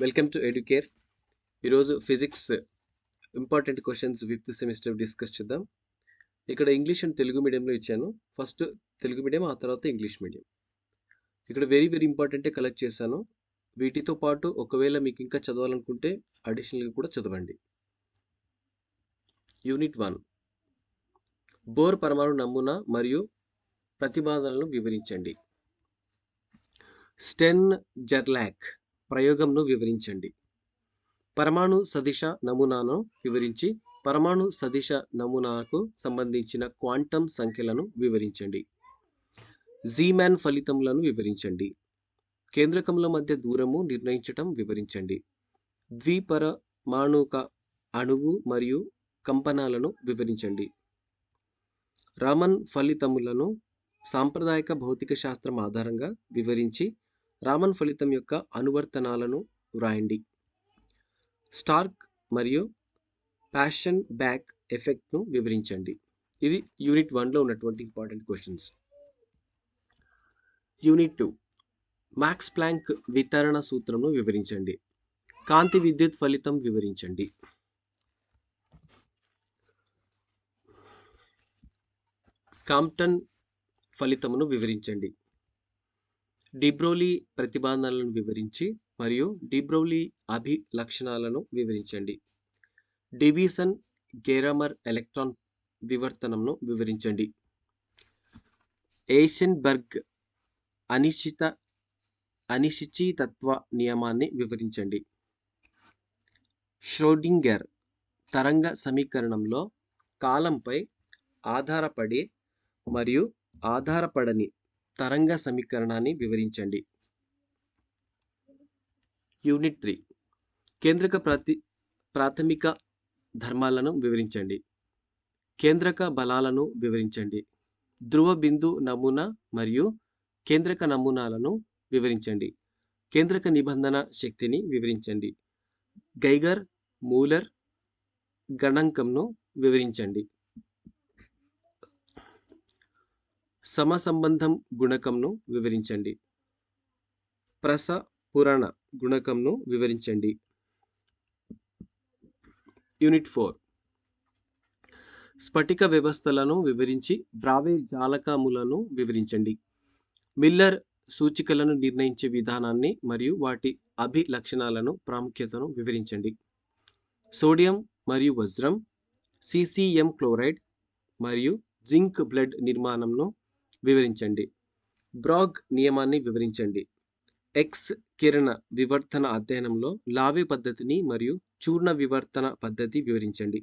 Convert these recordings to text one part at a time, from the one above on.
Welcome to Educare. ఈరోజు physics important questions fifth semester discuss చేద్దాం. ఇక్కడ ఇంగ్లీష్ అండ్ తెలుగు మీడియంలో ఇచ్చాను. ఫస్ట్ తెలుగు మీడియం, ఆ తర్వాత ఇంగ్లీష్ మీడియం. ఇక్కడ వెరీ ఇంపార్టెంటే కలెక్ట్ చేశాను. వీటితో పాటు ఒకవేళ మీకు ఇంకా చదవాలనుకుంటే అడిషనల్గా కూడా చదవండి. యూనిట్ 1, బోర్ పరమాణు నమూనా మరియు ప్రతిపాదనలను వివరించండి. స్టెన్ జెర్లాక్ ప్రయోగంను వివరించండి. పరమాణు సదిశ నమూనాను వివరించి పరమాణు సదిశ నమూనాకు సంబంధించిన క్వాంటం సంఖ్యలను వివరించండి. జీమాన్ ఫలితములను వివరించండి. కేంద్రకముల మధ్య దూరము నిర్ణయించటం వివరించండి. ద్విపరమాణుక అణువు మరియు కంపనాలను వివరించండి. రామన్ ఫలితములను సాంప్రదాయిక భౌతిక శాస్త్రం ఆధారంగా వివరించి రామన్ ఫలితం యొక్క అనువర్తనాలను వ్రాయండి. స్టార్క్ మరియు ప్యాషన్ బ్యాక్ ఎఫెక్ట్ను వివరించండి. ఇది యూనిట్ 1లో ఉన్నటువంటి important questions. Unit 2, Max Planck వితరణ సూత్రంను వివరించండి. కాంతి విద్యుత్ ఫలితం వివరించండి. కాంప్టన్ ఫలితమును వివరించండి. డిబ్రోలీ ప్రతిపాదనలను వివరించి మరియు డిబ్రోలీ అభిలక్షణాలను వివరించండి. డివిసన్ గేరామర్ ఎలక్ట్రాన్ వివర్తనంను వివరించండి. ఎయిసెన్బర్గ్ అనిశ్చితత్వ నియమాన్ని వివరించండి. ష్రోడింగర్ తరంగ సమీకరణంలో కాలంపై ఆధారపడే మరియు ఆధారపడని తరంగ సమీకరణాన్ని వివరించండి. యూనిట్ 3, కేంద్రక ప్రాథమిక ధర్మాలను వివరించండి. కేంద్రక బలాలను వివరించండి. ధ్రువ బిందు నమూనా మరియు కేంద్రక నమూనాలను వివరించండి. కేంద్రక నిబంధన శక్తిని వివరించండి. గైగర్ మూలర్ గణాంకంను వివరించండి. సమసంబంధం గుణకంను వివరించండి. ప్రసపురణ గుణకంను వివరించండి. యూనిట్ 4, స్ఫటిక వ్యవస్థలను వివరించి బ్రావే జాలకములను వివరించండి. మిల్లర్ సూచికలను నిర్ణయించే విధానాన్ని మరియు వాటి అభిలక్షణాలను ప్రాముఖ్యతను వివరించండి. సోడియం మరియు వజ్రం, సీసీఎం క్లోరైడ్ మరియు జింక్ బ్లడ్ నిర్మాణంను వివరించండి. బ్రాగ్ నియమాన్ని వివరించండి. ఎక్స్ కిరణ వివర్తన అధ్యయనంలో లావే పద్ధతిని మరియు చూర్ణ వివర్తన పద్ధతి వివరించండి.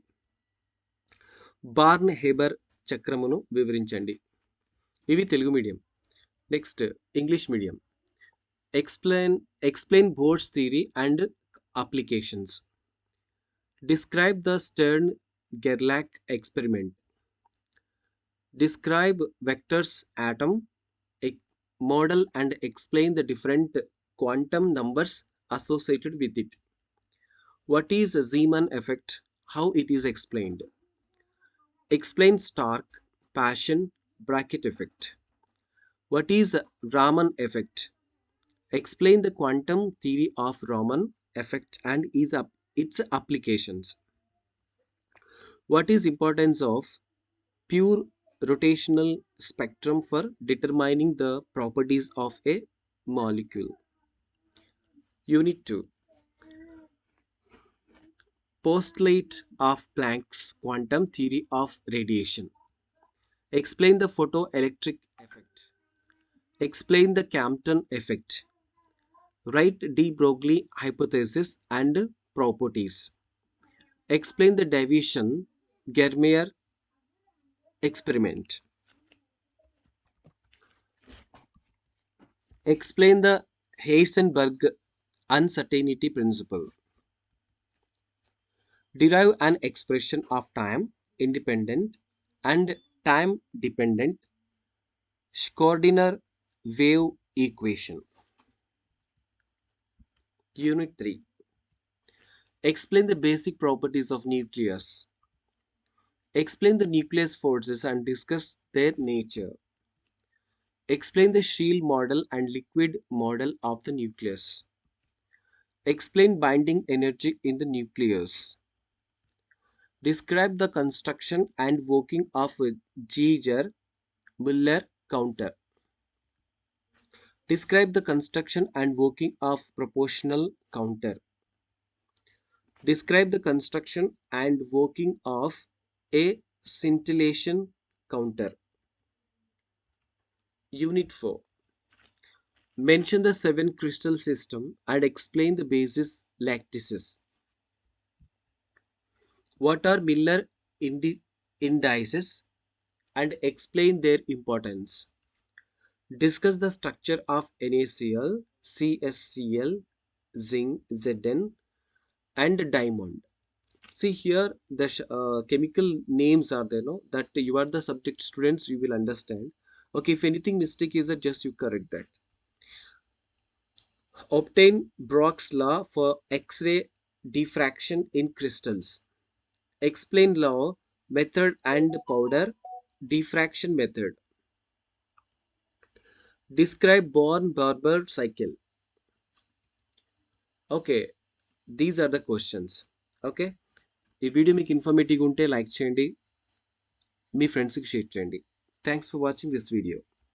బార్న్ హేబర్ చక్రమును వివరించండి. ఇవి Telugu medium. Next English medium. Explain Bohr's theory and applications. Describe the Stern గెర్లాక్ experiment. Describe vectors atom model and explain the different quantum numbers associated with it. What is a Zeeman effect? How it is explained? Explain Stark Paschen bracket effect. What is a Raman effect? Explain the quantum theory of Raman effect and its applications. What is importance of pure rotational spectrum for determining the properties of a molecule? Unit 2, postulate of Planck's quantum theory of radiation. Explain the photoelectric effect. Explain the Compton effect. Write de Broglie hypothesis and properties. Explain the Davisson Germer experiment. Explain the Heisenberg uncertainty principle. Derive an expression of time independent and time dependent Schrödinger wave equation. Unit 3, explain the basic properties of nucleus. Explain the nucleus forces and discuss their nature. Explain the shield model and liquid model of the nucleus. Explain binding energy in the nucleus. Describe the construction and working of a Geiger-Müller counter. Describe the construction and working of proportional counter. Describe the construction and working of a scintillation counter. Unit 4. Mention the 7 crystal system and explain the basis lattices. What are Miller indices and explain their importance. Discuss the structure of NaCl, CSCl, zinc, Zn, and diamond. See here, the chemical names are there, no? That you are the subject students, you will understand. Okay, if anything mistake is there, just you correct that. Obtain Brock's law for X-ray diffraction in crystals. Explain law, method and powder diffraction method. Describe Born-Barber cycle. Okay these are the questions okay ఈ video మీకు ఇన్ఫర్మేటివ్గా ఉంటే like చేయండి మీ ఫ్రెండ్స్కి share చేయండి thanks for watching this video